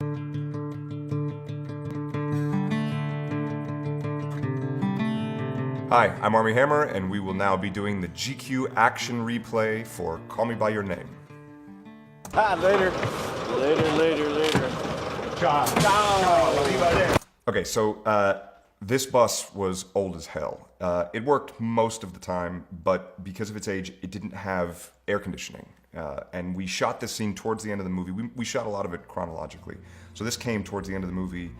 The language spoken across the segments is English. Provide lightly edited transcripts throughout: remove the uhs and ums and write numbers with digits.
Hi, I'm Armie Hammer, and we will now be doing the GQ action replay for Call Me By Your Name. Later. Okay, so this bus was old as hell. It worked most of the time, but because of its age, it didn't have air conditioning. And we shot this scene towards the end of the movie. We shot a lot of it chronologically. So this came towards the end of the movie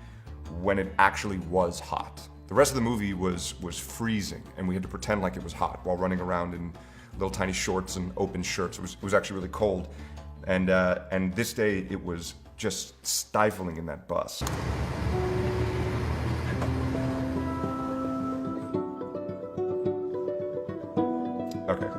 when it actually was hot. The rest of the movie was freezing, and we had to pretend like it was hot while running around in little tiny shorts and open shirts. It was actually really cold. And this day, it was just stifling in that bus. Okay.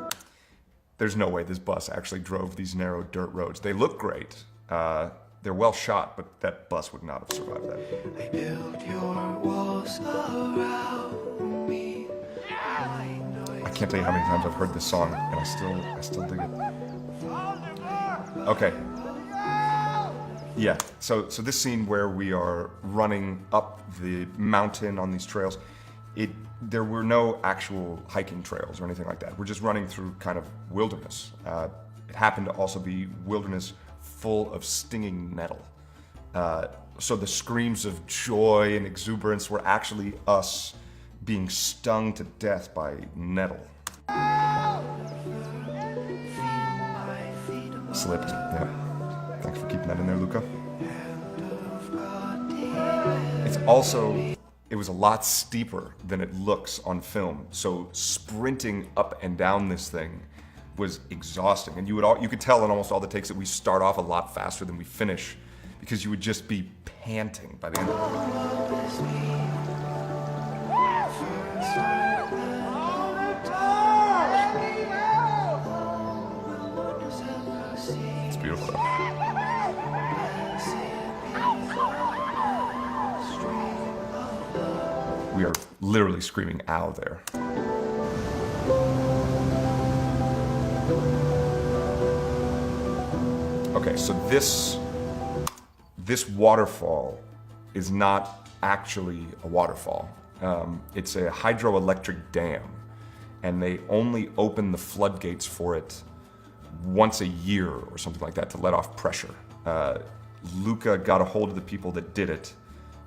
There's no way this bus actually drove these narrow dirt roads. They look great. They're well shot, but that bus would not have survived that. I built your walls around me. I can't tell you how many times I've heard this song, and I still dig it. Okay. Yeah, so this scene where we are running up the mountain on these trails, there were no actual hiking trails or anything like that. We're just running through kind of wilderness. It happened to also be wilderness full of stinging nettle. So the screams of joy and exuberance were actually us being stung to death by nettle. Slipped, yeah. Thanks for keeping that in there, Luca. It was a lot steeper than it looks on film. So sprinting up and down this thing was exhausting. And you could tell in almost all the takes that we start off a lot faster than we finish because you would just be panting by the end of it. It's beautiful. We are literally screaming ow there. Okay, so this waterfall is not actually a waterfall. It's a hydroelectric dam, and they only open the floodgates for it once a year or something like that to let off pressure. Luca got a hold of the people that did it,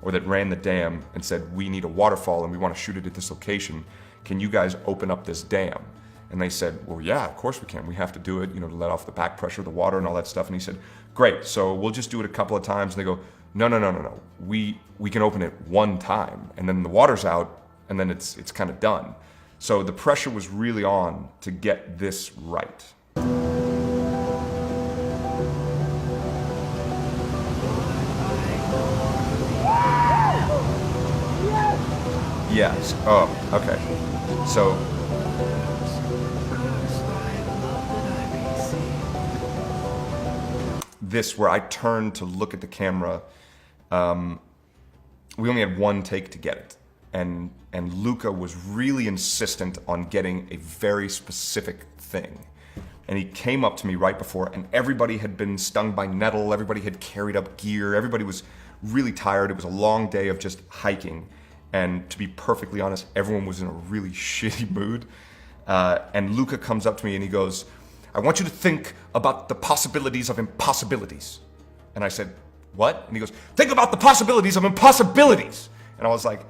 or that ran the dam, and said, we need a waterfall and we want to shoot it at this location. Can you guys open up this dam? And they said, well, yeah, of course we can. We have to do it, to let off the back pressure, the water and all that stuff. And he said, great, so we'll just do it a couple of times. And they go, no. We can open it one time, and then the water's out, and then it's kind of done. So the pressure was really on to get this right. Yes. Oh, okay. So this, where I turned to look at the camera, we only had one take to get it. And Luca was really insistent on getting a very specific thing. And he came up to me right before, and everybody had been stung by nettle, everybody had carried up gear, everybody was really tired. It was a long day of just hiking. And to be perfectly honest, everyone was in a really shitty mood. And Luca comes up to me and he goes, I want you to think about the possibilities of impossibilities. And I said, what? And he goes, think about the possibilities of impossibilities. And I was like,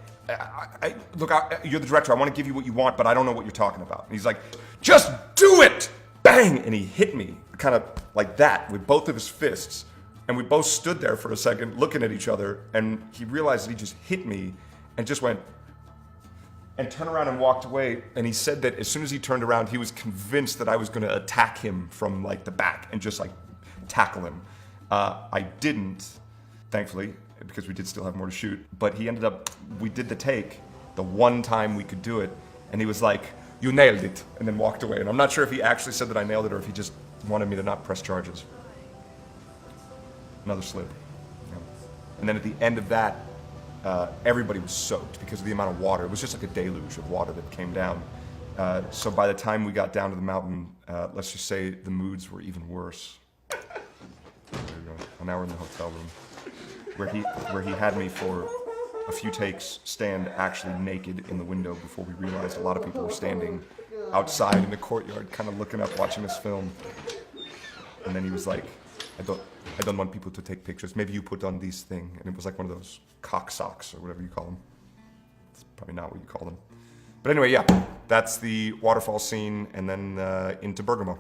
look, you're the director. I want to give you what you want, but I don't know what you're talking about. And he's like, just do it! Bang! And he hit me kind of like that with both of his fists. And we both stood there for a second looking at each other, and he realized that he just hit me and just went and turned around and walked away. And he said that as soon as he turned around, he was convinced that I was going to attack him from like the back and just like tackle him. I didn't, thankfully, because we did still have more to shoot. But he ended up, we did the take, the one time we could do it, and he was like, you nailed it, and then walked away. And I'm not sure if he actually said that I nailed it or if he just wanted me to not press charges. Another slip. Yeah. And then at the end of that, everybody was soaked because of the amount of water. It was just like a deluge of water that came down. So by the time we got down to the mountain, let's just say the moods were even worse. There we go. Well, now we're in the hotel room. where he had me for a few takes stand actually naked in the window before we realized a lot of people were standing outside in the courtyard, kind of looking up, watching us film. And then he was like, I don't want people to take pictures. Maybe you put on these thing. And it was like one of those cock socks or whatever you call them. It's probably not what you call them. But anyway, yeah, that's the waterfall scene, and then into Bergamo.